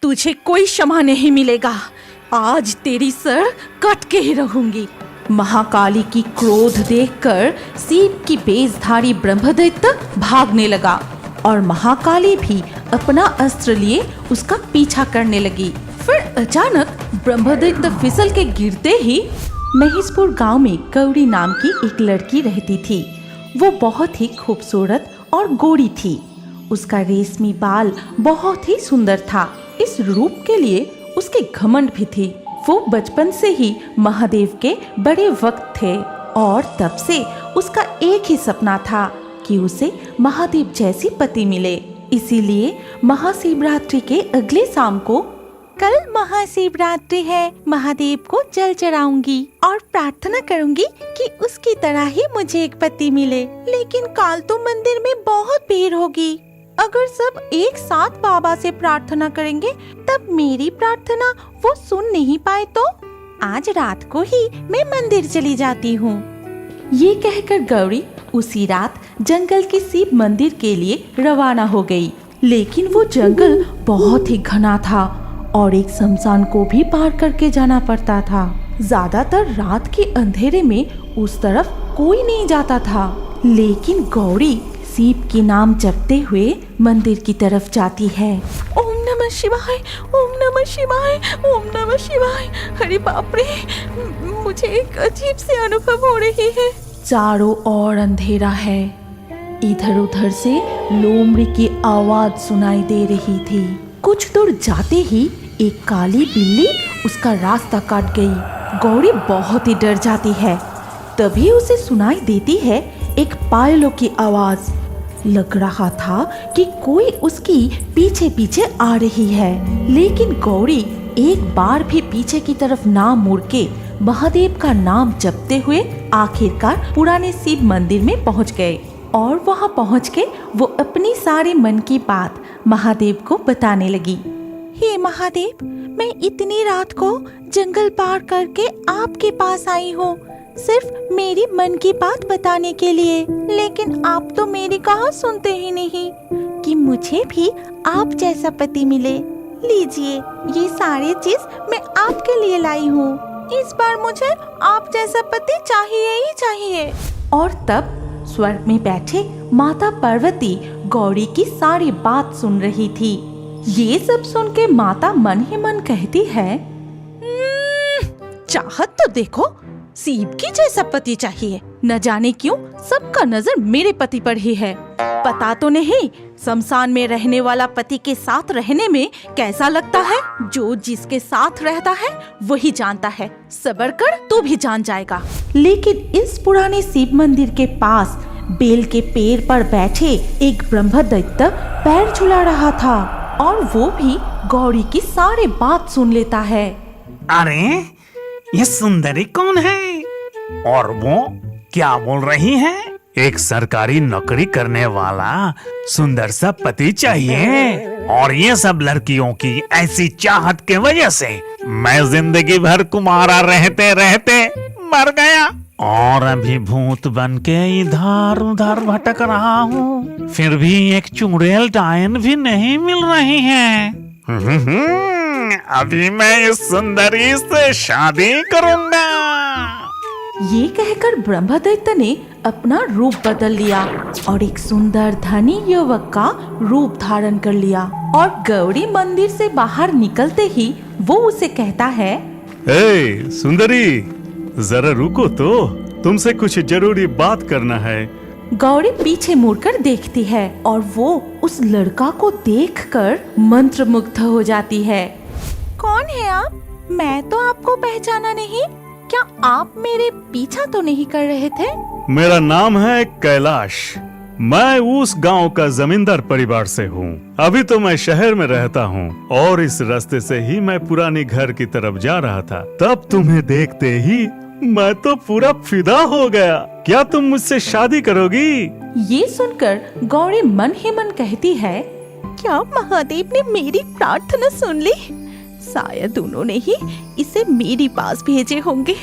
तुझे कोई क्षमा नहीं मिलेगा। आज तेरी सर कट के ही रहूंगी। महाकाली की क्रोध देखकर सीप की बेसधारी ब्रह्मदैत्य भागने लगा और महाकाली भी अपना अस्त्र लिए उसका पीछा करने लगी। फिर अचानक ब्रह्मदैत्य फिसल के गिरते ही महेशपुर गांव में गौरी नाम की एक लड़की रहती थी। वो बहुत ही खूबसूरत और गोरी थी। उसका रेशमी बाल बहुत ही सुंदर था। इस रूप के लिए उसके घमंड भी थी। वो बचपन से ही महादेव के बड़े भक्त थे और तब से उसका एक ही सपना था कि उसे महादेव जैसी पति मिले। इसीलिए महाशिवरात्रि के अगले शाम को, कल महाशिवरात्रि है, महादेव को जल चढ़ाऊंगी और प्रार्थना करूंगी कि उसकी तरह ही मुझे एक पति मिले। लेकिन कल तो मंदिर में बहुत भीड़ होगी। अगर सब एक साथ बाबा से प्रार्थना करेंगे तब मेरी प्रार्थना वो सुन नहीं पाए तो आज रात को ही मैं मंदिर चली जाती हूँ। ये कहकर गौरी उसी रात जंगल के शिव मंदिर के लिए रवाना हो गई। लेकिन वो जंगल बहुत ही घना था और एक शमशान को भी पार करके जाना पड़ता था। ज्यादातर रात के अंधेरे में उस तरफ कोई नहीं जाता था। लेकिन गौरी शिव की नाम जपते हुए मंदिर की तरफ जाती है। ओम नमः शिवाय, ओम नमः शिवाय, ओम नमः शिवाय। अरे बाप रे, मुझे एक अजीब सी अनुभव हो रही है। चारों ओर अंधेरा है। इधर उधर से लोमड़ी की आवाज सुनाई दे रही थी। कुछ दूर जाते ही एक काली बिल्ली उसका रास्ता काट गई। गौरी बहुत ही डर जाती है। तभी उसे सुनाई देती है एक पायलों की आवाज। लग रहा था कि कोई उसकी पीछे पीछे आ रही है। लेकिन गौरी एक बार भी पीछे की तरफ ना मुड़ के महादेव का नाम जपते हुए आखिरकार पुराने शिव मंदिर में पहुंच गए। और वहां पहुंच के वो अपनी सारे मन की बात महादेव को बताने लगी। हे महादेव, मैं इतनी रात को जंगल पार करके आपके पास आई हूँ सिर्फ मेरी मन की बात बताने के लिए। लेकिन आप तो मेरी कहाँ सुनते ही नहीं कि मुझे भी आप जैसा पति मिले। लीजिए, ये सारी चीज मैं आपके लिए लाई हूँ। इस बार मुझे आप जैसा पति चाहिए ही चाहिए। और तब स्वर्ग में बैठे माता पार्वती गौरी की सारी बात सुन रही थी। ये सब सुन के माता मन ही मन कहती है, चाहत तो देखो, शिव की जैसा पति चाहिए। न जाने क्यों सबका नजर मेरे पति पर ही है। पता तो नहीं शमशान में रहने वाला पति के साथ रहने में कैसा लगता है। जो जिसके साथ रहता है वही जानता है। सब्र कर, तू भी जान जाएगा। लेकिन इस पुराने शिव मंदिर के पास बेल के पेड़ पर बैठे एक ब्रह्मदैत्य पैर झुला रहा था और वो भी गौरी की सारी बात सुन लेता है। अरे ये सुंदरी कौन है और वो क्या बोल रही है? एक सरकारी नौकरी करने वाला सुंदर सा पति चाहिए और ये सब लड़कियों की ऐसी चाहत के वजह से मैं जिंदगी भर कुमारा रहते रहते मर गया और अभी भूत बन के इधर उधर भटक रहा हूँ। फिर भी एक चुड़ैल डायन भी नहीं मिल रही है। अभी मैं इस सुंदरी से शादी करूंगा। ये कहकर ब्रह्मदैत्य ने अपना रूप बदल लिया और एक सुंदर धनी युवक का रूप धारण कर लिया। और गौरी मंदिर से बाहर निकलते ही वो उसे कहता है, हे सुंदरी, जरा रुको तो, तुमसे कुछ जरूरी बात करना है। गौरी पीछे मुड़कर देखती है और वो उस लड़का को देखकर मंत्रमुग्ध हो जाती है। कौन है आप? मैं तो आपको पहचाना नहीं। क्या आप मेरे पीछा तो नहीं कर रहे थे? मेरा नाम है कैलाश। मैं उस गांव का जमींदार परिवार से हूँ। अभी तो मैं शहर में रहता हूँ और इस रास्ते से ही मैं पुरानी घर की तरफ जा रहा था। तब तुम्हें देखते ही मैं तो पूरा फिदा हो गया। क्या तुम मुझसे शादी करोगी? ये सुनकर गौरी मन ही मन कहती है, क्या महादेव ने मेरी प्रार्थना सुन ली? शायद उन्होंने ही इसे मेरे पास भेजे होंगे।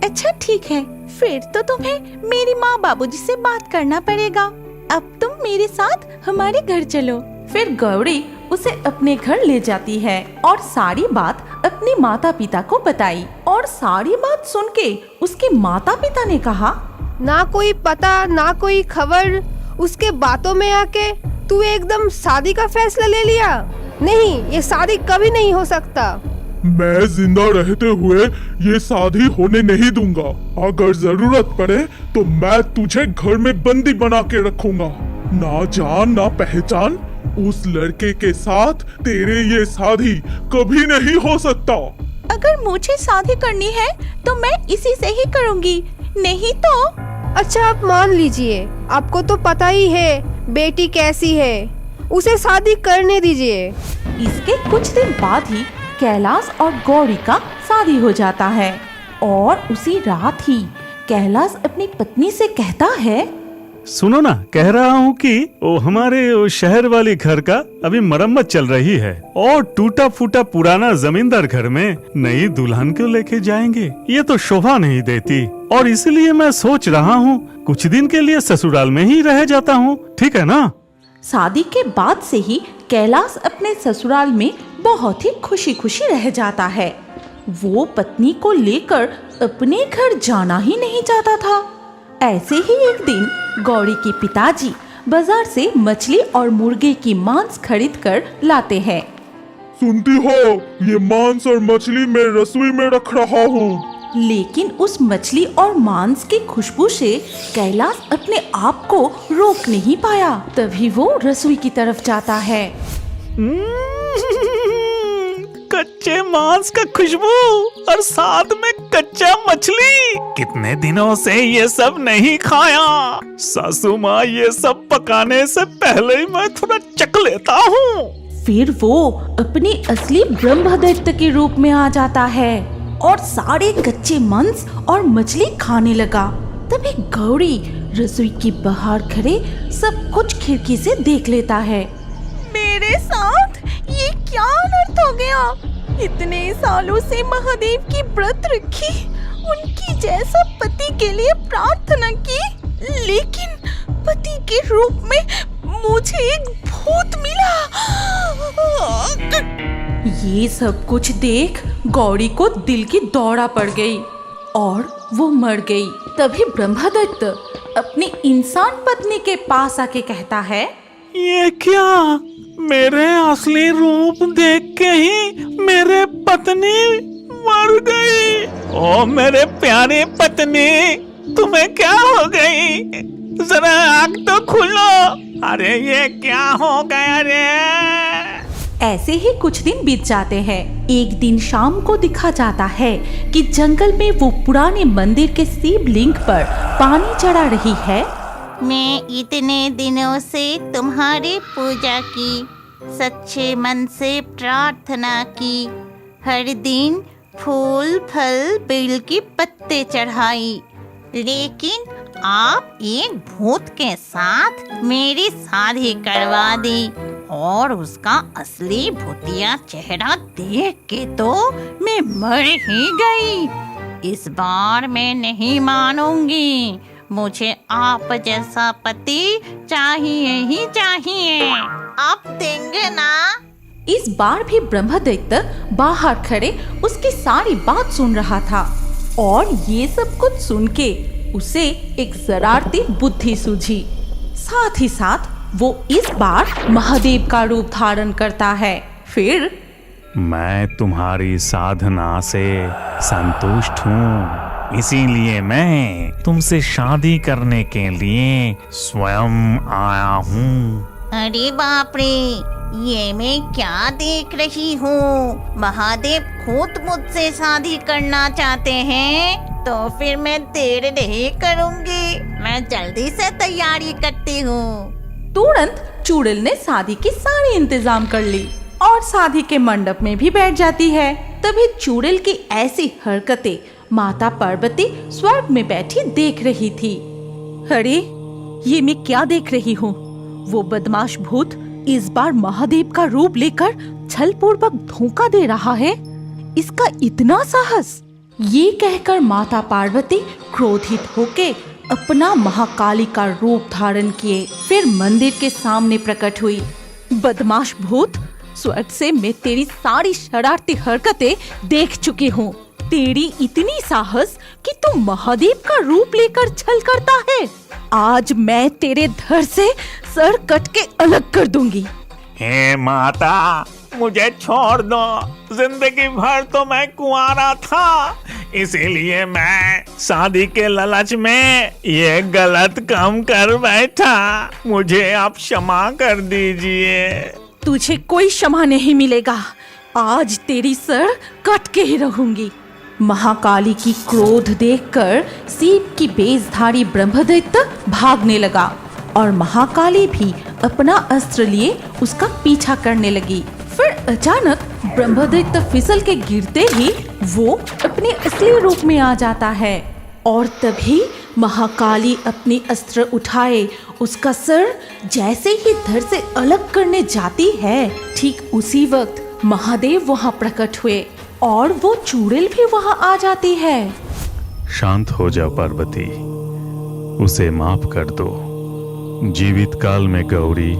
अच्छा ठीक है, फिर तो तुम्हें मेरी माँ बाबूजी से बात करना पड़ेगा। अब तुम मेरे साथ हमारे घर चलो। फिर गौरी उसे अपने घर ले जाती है और सारी बात अपने माता पिता को बताई। और सारी बात सुन के उसके माता पिता ने कहा, ना कोई पता ना कोई खबर, उसके बातों में आके तू एकदम शादी का फैसला ले लिया। नहीं, ये शादी कभी नहीं हो सकता। मैं जिंदा रहते हुए ये शादी होने नहीं दूंगा। अगर जरूरत पड़े तो मैं तुझे घर में बंदी बना के रखूंगा। ना जान ना पहचान, उस लड़के के साथ तेरे ये शादी कभी नहीं हो सकता। अगर मुझे शादी करनी है तो मैं इसी से ही करूंगी, नहीं तो। अच्छा, आप मान लीजिए, आपको तो पता ही है बेटी कैसी है, उसे शादी करने दीजिए। इसके कुछ दिन बाद ही कैलाश और गौरी का शादी हो जाता है। और उसी रात ही कैलाश अपनी पत्नी से कहता है, सुनो ना, कह रहा हूँ कि वो हमारे वो शहर वाली घर का अभी मरम्मत चल रही है और टूटा फूटा पुराना जमींदार घर में नई दुल्हन को लेके जाएंगे। ये तो शोभा नहीं देती और इसलिए मैं सोच रहा हूँ कुछ दिन के लिए ससुराल में ही रह जाता हूँ, ठीक है ना? शादी के बाद से ही कैलाश अपने ससुराल में बहुत ही खुशी खुशी रह जाता है। वो पत्नी को लेकर अपने घर जाना ही नहीं चाहता था। ऐसे ही एक दिन गौरी के पिताजी बाजार से मछली और मुर्गे की मांस खरीद कर लाते हैं। सुनती हो, ये मांस और मछली मैं रसोई में रख रहा हूँ। लेकिन उस मछली और मांस की खुशबू से कैलाश अपने आप को रोक नहीं पाया। तभी वो रसोई की तरफ जाता है। कच्चे मांस का खुशबू और साथ में कच्चा मछली, कितने दिनों से ये सब नहीं खाया। सासू माँ, ये सब पकाने से पहले ही मैं थोड़ा चख लेता हूँ। फिर वो अपनी असली ब्रह्मदैत्य के रूप में आ जाता है और सारे कच्चे मांस और मछली खाने लगा। तभी गौरी रसोई के बाहर खड़े सब कुछ खिड़की से देख लेता है। मेरे साथ ये क्या अनर्थ हो गया? इतने सालों से महादेव की व्रत रखी, उनकी जैसा पति के लिए प्रार्थना की, लेकिन पति के रूप में मुझे एक भूत मिला। ये सब कुछ देख गौरी को दिल की दौड़ा पड़ गई और वो मर गई। तभी ब्रह्मदत्त अपनी इंसान पत्नी के पास आके कहता है, ये क्या? मेरे असली रूप देख के ही मेरे पत्नी मर गई। ओ मेरे प्यारे पत्नी, तुम्हें क्या हो गई? जरा आँख तो खोलो। अरे ये क्या हो गया रे? ऐसे ही कुछ दिन बीत जाते हैं। एक दिन शाम को दिखा जाता है कि जंगल में वो पुराने मंदिर के शिवलिंग पर पानी चढ़ा रही है। मैं इतने दिनों से तुम्हारी पूजा की, सच्चे मन से प्रार्थना की, हर दिन फूल फल बेल की पत्ते चढ़ाई, लेकिन आप एक भूत के साथ मेरी शादी करवा दी और उसका असली भूतिया चेहरा देख के तो मैं मर ही गई। इस बार मैं नहीं मानूंगी, मुझे आप जैसा पति चाहिए ही चाहिए। आप देंगे ना? इस बार भी ब्रह्मदैत्य बाहर खड़े उसकी सारी बात सुन रहा था और ये सब कुछ सुन के उसे एक शरारती बुद्धि सूझी। साथ ही साथ वो इस बार महादेव का रूप धारण करता है। फिर, मैं तुम्हारी साधना से संतुष्ट हूँ, इसीलिए मैं तुमसे शादी करने के लिए स्वयं आया हूँ। अरे बाप रे, ये मैं क्या देख रही हूँ? महादेव खुद मुझसे शादी करना चाहते हैं, तो फिर मैं देर नहीं करूँगी, मैं जल्दी से तैयारी करती हूँ। तुरंत चुड़ैल ने शादी की सारी इंतजाम कर ली और शादी के मंडप में भी बैठ जाती है। तभी चुड़ैल की ऐसी हरकतें माता पार्वती स्वर्ग में बैठी देख रही थी। अरे, ये मैं क्या देख रही हूँ? वो बदमाश भूत इस बार महादेव का रूप लेकर छलपूर्वक धोखा दे रहा है। इसका इतना साहस! ये कहकर माता पार्वती क्रोधित होके अपना महाकाली का रूप धारण किए, फिर मंदिर के सामने प्रकट हुई। बदमाश भूत, स्वर्ग से मैं तेरी सारी शरारती हरकतें देख चुकी हूँ। तेरी इतनी साहस कि तू महादेव का रूप लेकर छल करता है। आज मैं तेरे धड़ से सर कट के अलग कर दूंगी। हे माता, मुझे छोड़ दो। जिंदगी भर तो मैं कुंवारा था, इसीलिए मैं शादी के लालच में ये गलत काम कर बैठा। मुझे आप क्षमा कर दीजिए। तुझे कोई क्षमा नहीं मिलेगा। आज तेरी सर कट के ही रहूंगी। महाकाली की क्रोध देखकर सीप की बेसधारी ब्रह्मदैत्य भागने लगा और महाकाली भी अपना अस्त्र लिए उसका पीछा करने लगी। फिर अचानक ब्रह्मदैत्य फिसल के गिरते ही वो अपने असली रूप में आ जाता है और तभी महाकाली अपनी अस्त्र उठाए उसका सर जैसे ही धड़ से अलग करने जाती है, ठीक उसी वक्त महादेव वहाँ प्रकट हुए और वो चुड़ैल भी वहाँ आ जाती है। शांत हो जाओ पार्वती, उसे माफ कर दो। जीवित काल में गौरी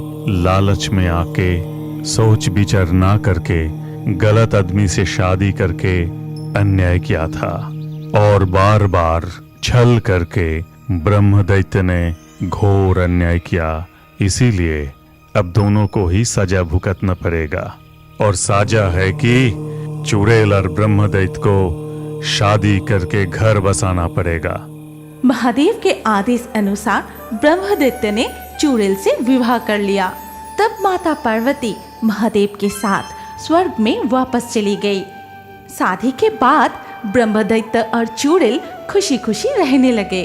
लालच में आके सोच विचार ना करके गलत आदमी से शादी करके अन्याय किया था और बार बार छल करके ब्रह्मदैत्य ने घोर अन्याय किया। इसीलिए अब दोनों को ही सजा भुगतना पड़ेगा और साजा है कि चुड़ैल और ब्रह्मदैत्य को शादी करके घर बसाना पड़ेगा। महादेव के आदेश अनुसार ब्रह्मदैत्य ने चुड़ैल से विवाह कर लिया। तब माता पार्वती महादेव के साथ स्वर्ग में वापस चली गई। शादी के बाद ब्रह्मदैत्य और चुड़ैल खुशी खुशी रहने लगे।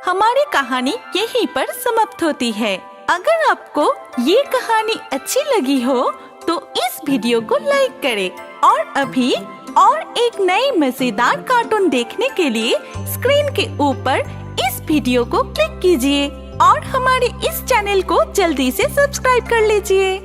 हमारी कहानी यहीं पर समाप्त होती है। अगर आपको ये कहानी अच्छी लगी हो तो इस वीडियो को लाइक करें और अभी और एक नई मजेदार कार्टून देखने के लिए स्क्रीन के ऊपर इस वीडियो को क्लिक कीजिए और हमारे इस चैनल को जल्दी से सब्सक्राइब कर लीजिए।